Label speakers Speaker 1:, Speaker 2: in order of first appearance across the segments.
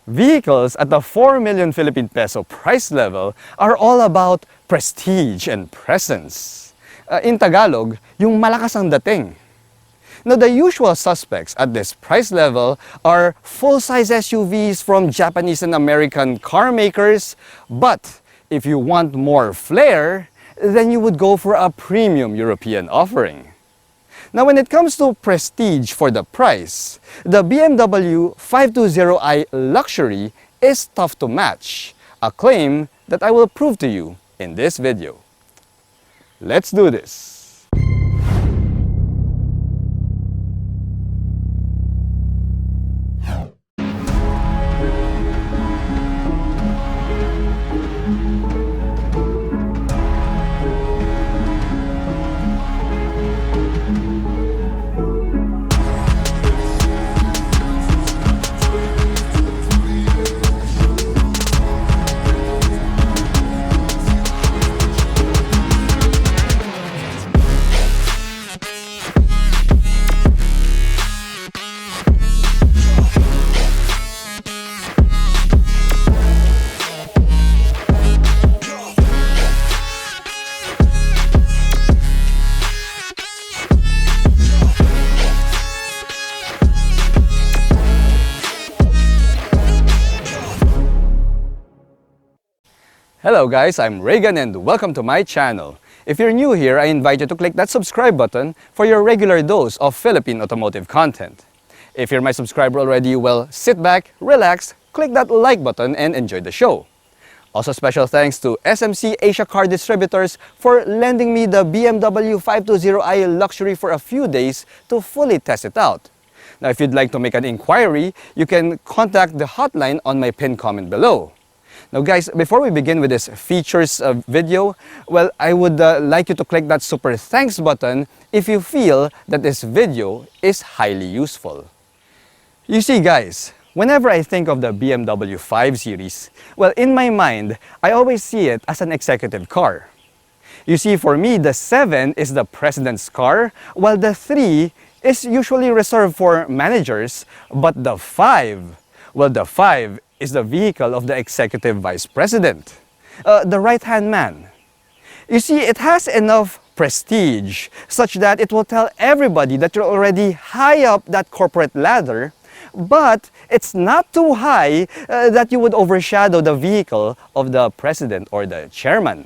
Speaker 1: Vehicles at the 4 million Philippine peso price level are all about prestige and presence. In Tagalog, yung malakas ang dating. Now, the usual suspects at this price level are full-size SUVs from Japanese and American car makers, but if you want more flair, then you would go for a premium European offering. Now, when it comes to prestige for the price, the BMW 520i Luxury is tough to match, a claim that I will prove to you in this video. Let's do this! Hello guys, I'm Reagan and welcome to my channel. If you're new here, I invite you to click that subscribe button for your regular dose of Philippine automotive content. If you're my subscriber already, well, sit back, relax, click that like button and enjoy the show. Also, special thanks to SMC Asia Car Distributors for lending me the BMW 520i Luxury for a few days to fully test it out. Now, if you'd like to make an inquiry, you can contact the hotline on my pinned comment below. Now guys, before we begin with this features video, well, I would like you to click that super thanks button if you feel that this video is highly useful. You see guys, whenever I think of the BMW 5 Series, well, in my mind, I always see it as an executive car. You see, for me, the 7 is the president's car, while the 3 is usually reserved for managers, but the 5, well, the 5 is the vehicle of the executive vice president, the right-hand man. You see, it has enough prestige such that it will tell everybody that you're already high up that corporate ladder, but it's not too high that you would overshadow the vehicle of the president or the chairman.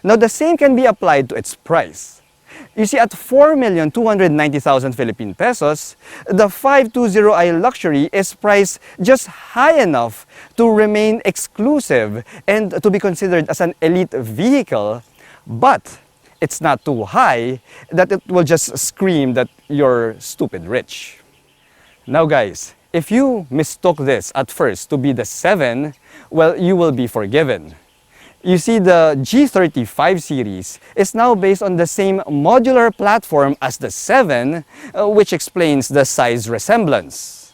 Speaker 1: Now, the same can be applied to its price. You see, at 4,290,000 Philippine pesos, the 520i Luxury is priced just high enough to remain exclusive and to be considered as an elite vehicle, but it's not too high that it will just scream that you're stupid rich. Now guys, if you mistook this at first to be the 7, well, you will be forgiven. You see, the G35 series is now based on the same modular platform as the 7, which explains the size resemblance.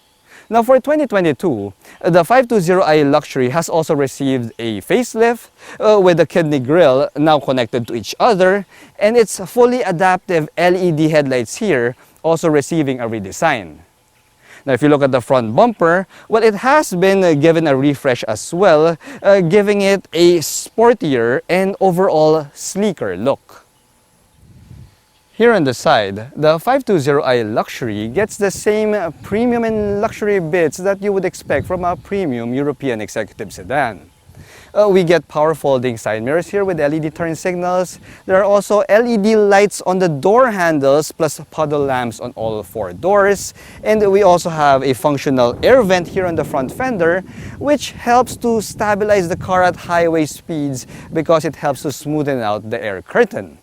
Speaker 1: Now for 2022, the 520i Luxury has also received a facelift with the kidney grille now connected to each other, and its fully adaptive LED headlights here also receiving a redesign. Now, if you look at the front bumper, well, it has been given a refresh as well, giving it a sportier and overall sleeker look. Here on the side, the 520i Luxury gets the same premium and luxury bits that you would expect from a premium European executive sedan. We get power folding side mirrors here with LED turn signals. There are also LED lights on the door handles plus puddle lamps on all 4 doors. And we also have a functional air vent here on the front fender, which helps to stabilize the car at highway speeds because it helps to smoothen out the air curtain.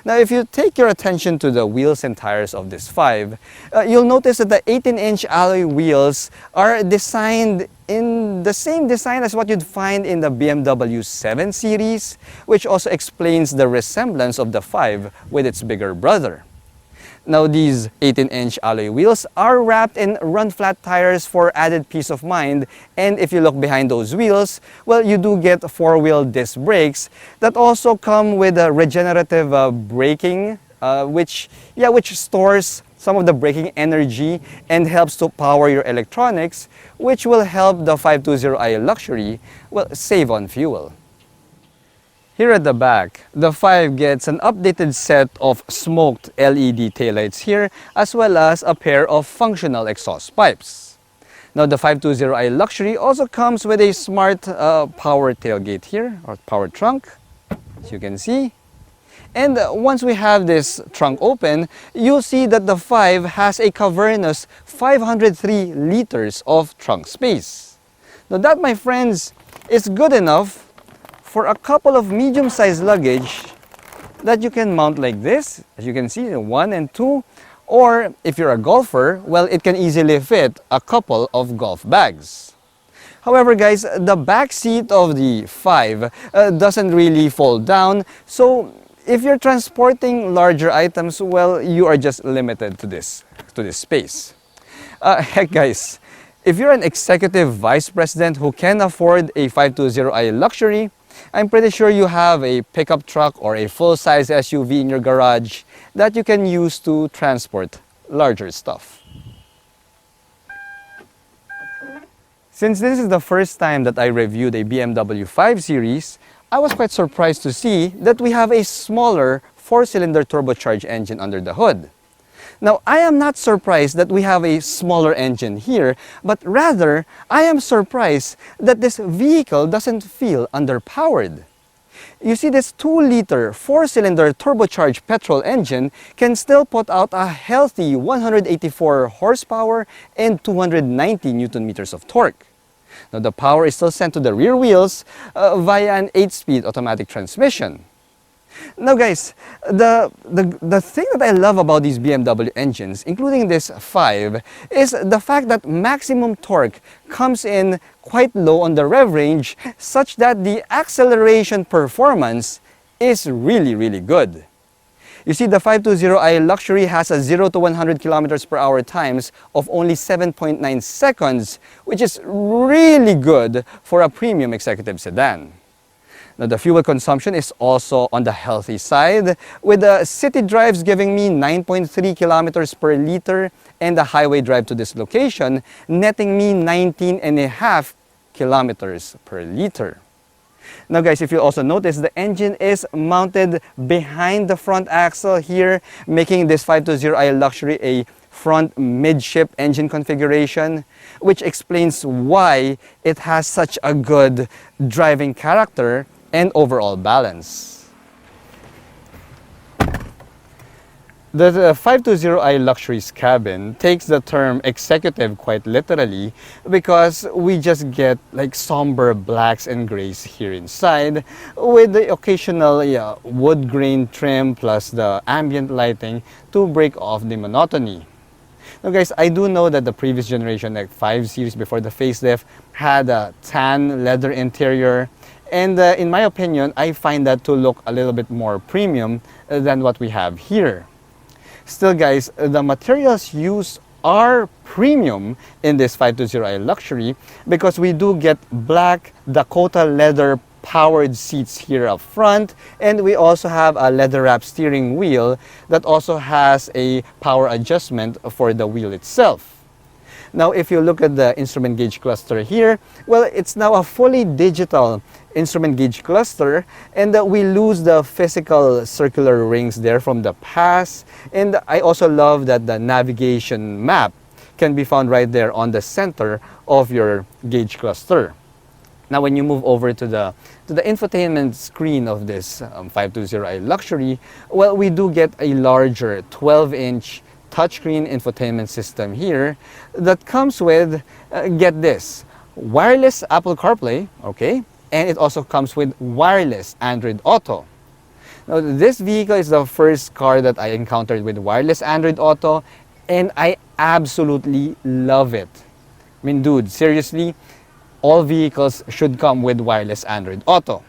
Speaker 1: Now, if you take your attention to the wheels and tires of this 5, you'll notice that the 18-inch alloy wheels are designed in the same design as what you'd find in the BMW 7 series, which also explains the resemblance of the 5 with its bigger brother. Now, these 18-inch alloy wheels are wrapped in run-flat tires for added peace of mind, and if you look behind those wheels, well, you do get 4-wheel disc brakes that also come with a regenerative braking, which stores some of the braking energy and helps to power your electronics, which will help the 520i Luxury, well, save on fuel. Here at the back, the 5 gets an updated set of smoked LED taillights here, as well as a pair of functional exhaust pipes. Now the 520i Luxury also comes with a smart power tailgate here, or power trunk, as you can see. And once we have this trunk open, you'll see that the 5 has a cavernous 503 liters of trunk space. Now that, my friends, is good enough for a couple of medium-sized luggage that you can mount like this, as you can see, 1 and 2, or if you're a golfer, well, it can easily fit a couple of golf bags. However, guys, the back seat of the 5 doesn't really fold down, so if you're transporting larger items, well, you are just limited to this space. Heck, guys, if you're an executive vice president who can afford a 520i Luxury, I'm pretty sure you have a pickup truck or a full-size SUV in your garage that you can use to transport larger stuff. Since this is the first time that I reviewed a BMW 5 Series, I was quite surprised to see that we have a smaller 4-cylinder turbocharged engine under the hood. Now, I am not surprised that we have a smaller engine here, but rather, I am surprised that this vehicle doesn't feel underpowered. You see, this 2-liter 4-cylinder turbocharged petrol engine can still put out a healthy 184 horsepower and 290 Newton meters of torque. Now, the power is still sent to the rear wheels via an 8-speed automatic transmission. Now, guys, the thing that I love about these BMW engines, including this 5, is the fact that maximum torque comes in quite low on the rev range, such that the acceleration performance is really, really good. You see, the 520i Luxury has a 0 to 100 kilometers per hour times of only 7.9 seconds, which is really good for a premium executive sedan. Now, the fuel consumption is also on the healthy side, with the city drives giving me 9.3 kilometers per liter and the highway drive to this location netting me 19.5 kilometers per liter. Now, guys, if you also notice, the engine is mounted behind the front axle here, making this 520i Luxury a front midship engine configuration, which explains why it has such a good driving character and overall balance. The 520i Luxury's cabin takes the term executive quite literally, because we just get like somber blacks and grays here inside, with the occasional wood grain trim plus the ambient lighting to break off the monotony. Now, guys, I do know that the previous generation, like 5 Series before the facelift, had a tan leather interior. And in my opinion, I find that to look a little bit more premium than what we have here. Still, guys, the materials used are premium in this 520i Luxury, because we do get black Dakota leather powered seats here up front, and we also have a leather wrap steering wheel that also has a power adjustment for the wheel itself. Now, if you look at the instrument gauge cluster here, well, it's now a fully digital instrument gauge cluster, and we lose the physical circular rings there from the past. And I also love that the navigation map can be found right there on the center of your gauge cluster. Now, when you move over to the infotainment screen of this 520i Luxury, well, we do get a larger 12-inch touchscreen infotainment system here that comes with, get this, wireless Apple CarPlay, okay, and it also comes with wireless Android Auto. Now, this vehicle is the first car that I encountered with wireless Android Auto, and I absolutely love it. I mean, dude, seriously, all vehicles should come with wireless Android Auto.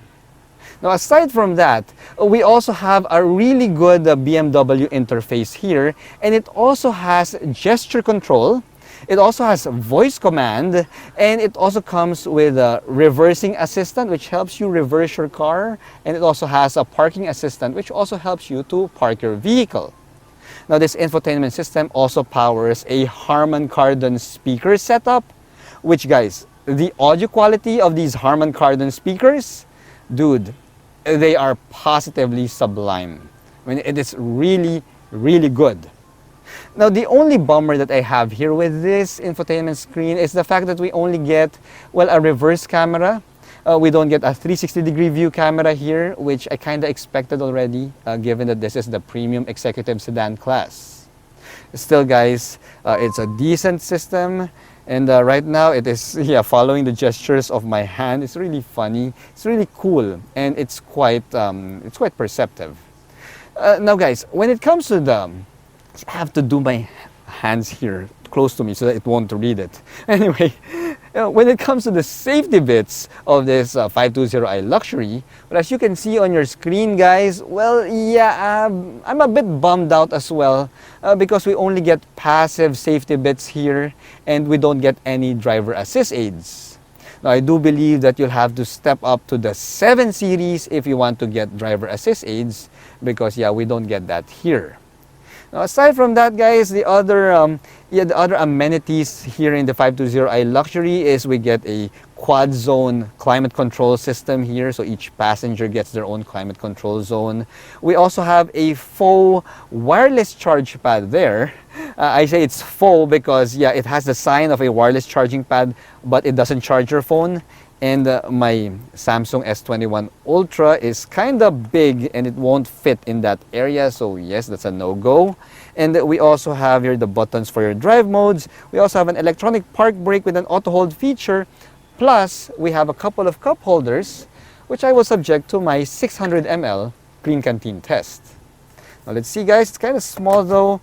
Speaker 1: Now, aside from that, we also have a really good BMW interface here, and it also has gesture control, it also has voice command, and it also comes with a reversing assistant, which helps you reverse your car, and it also has a parking assistant, which also helps you to park your vehicle. Now this infotainment system also powers a Harman Kardon speaker setup, which guys, the audio quality of these Harman Kardon speakers, dude, they are positively sublime. I mean, it is really, really good. Now, the only bummer that I have here with this infotainment screen is the fact that we only get, well, a reverse camera. We don't get a 360-degree view camera here, which I kind of expected already, given that this is the premium executive sedan class. Still, guys, it's a decent system. And right now it is following the gestures of my hand. It's really funny. It's really cool, and it's quite perceptive. Now, guys, when it comes to the, I have to do my hands here close to me so that it won't read it. Anyway, when it comes to the safety bits of this 520i luxury, well, as you can see on your screen, guys, well, yeah, I'm a bit bummed out as well because we only get passive safety bits here and we don't get any driver assist aids. Now, I do believe that you'll have to step up to the 7 series if you want to get driver assist aids because, yeah, we don't get that here. Now, aside from that, guys, the other amenities here in the 520i luxury is we get a quad zone climate control system here, so each passenger gets their own climate control zone. We also have a faux wireless charge pad there. I say it's faux because, yeah, it has the sign of a wireless charging pad, but it doesn't charge your phone. And my Samsung S21 Ultra is kind of big and it won't fit in that area. So yes, that's a no-go. And we also have here the buttons for your drive modes. We also have an electronic park brake with an auto hold feature. Plus, we have a couple of cup holders, which I will subject to my 600 ml Clean Canteen test. Now let's see, guys, it's kind of small though.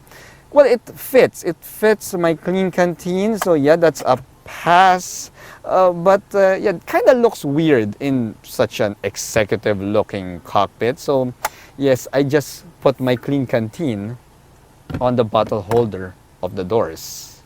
Speaker 1: Well, it fits my Clean Canteen. So yeah, that's a pass. Yeah, it kind of looks weird in such an executive looking cockpit. So yes, I just put my Clean Canteen on the bottle holder of the doors.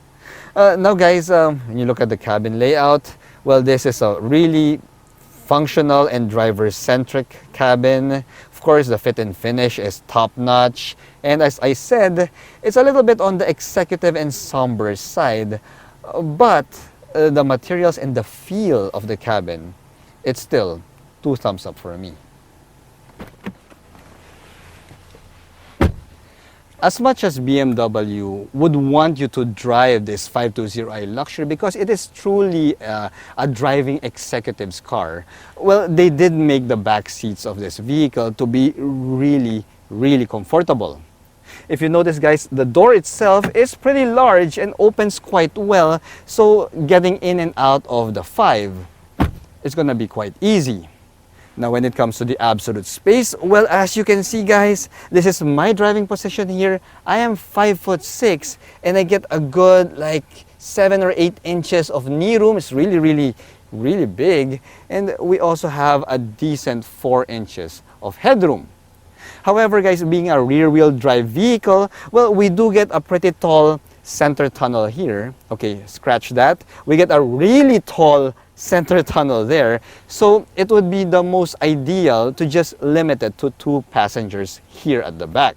Speaker 1: Now, guys, when you look at the cabin layout, well, this is a really functional and driver-centric cabin. Of course, the fit and finish is top-notch. And as I said, it's a little bit on the executive and somber side. But the materials and the feel of the cabin, it's still 2 thumbs up for me. As much as BMW would want you to drive this 520i luxury because it is truly a driving executive's car, well, they did make the back seats of this vehicle to be really, really comfortable. If you notice, guys, the door itself is pretty large and opens quite well, so getting in and out of the 5 is going to be quite easy. Now, when it comes to the absolute space, well, as you can see, guys, this is my driving position here. I am 5'6", and I get a good like 7 or 8 inches of knee room. It's really, really, really big. And we also have a decent 4 inches of headroom. However, guys, being a rear-wheel drive vehicle, well, we do get a pretty tall center tunnel here. Okay, scratch that. We get a really tall center tunnel there. So it would be the most ideal to just limit it to 2 passengers here at the back.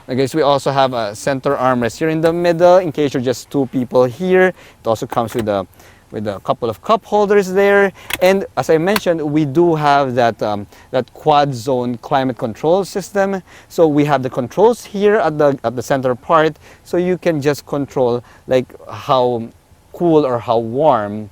Speaker 1: Now, guys, we also have a center armrest here in the middle in case you're just 2 people here. It also comes with a couple of cup holders there, and as I mentioned, we do have that quad zone climate control system. So we have the controls here at the center part, so you can just control like how cool or how warm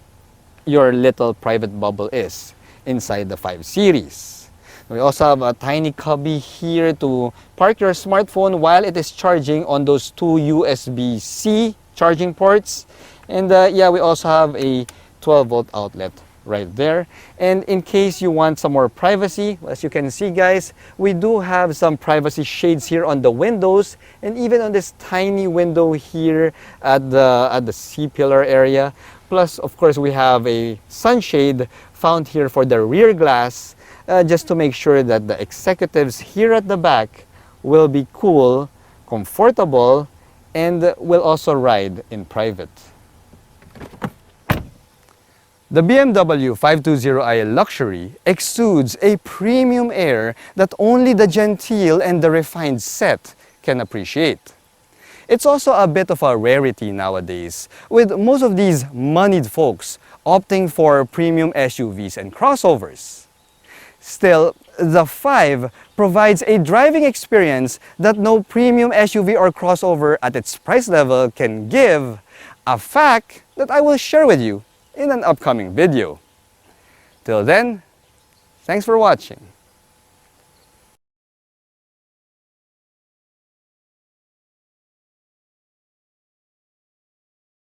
Speaker 1: your little private bubble is inside the 5 Series. We also have a tiny cubby here to park your smartphone while it is charging on those 2 USB-C charging ports. And yeah, we also have a 12-volt outlet right there. And in case you want some more privacy, as you can see, guys, we do have some privacy shades here on the windows and even on this tiny window here at the C-pillar area. Plus, of course, we have a sunshade found here for the rear glass just to make sure that the executives here at the back will be cool, comfortable, and will also ride in private. The BMW 520i Luxury exudes a premium air that only the genteel and the refined set can appreciate. It's also a bit of a rarity nowadays, with most of these moneyed folks opting for premium SUVs and crossovers. Still, the 5 provides a driving experience that no premium SUV or crossover at its price level can give, a fact that I will share with you in an upcoming video. Till then, thanks for watching.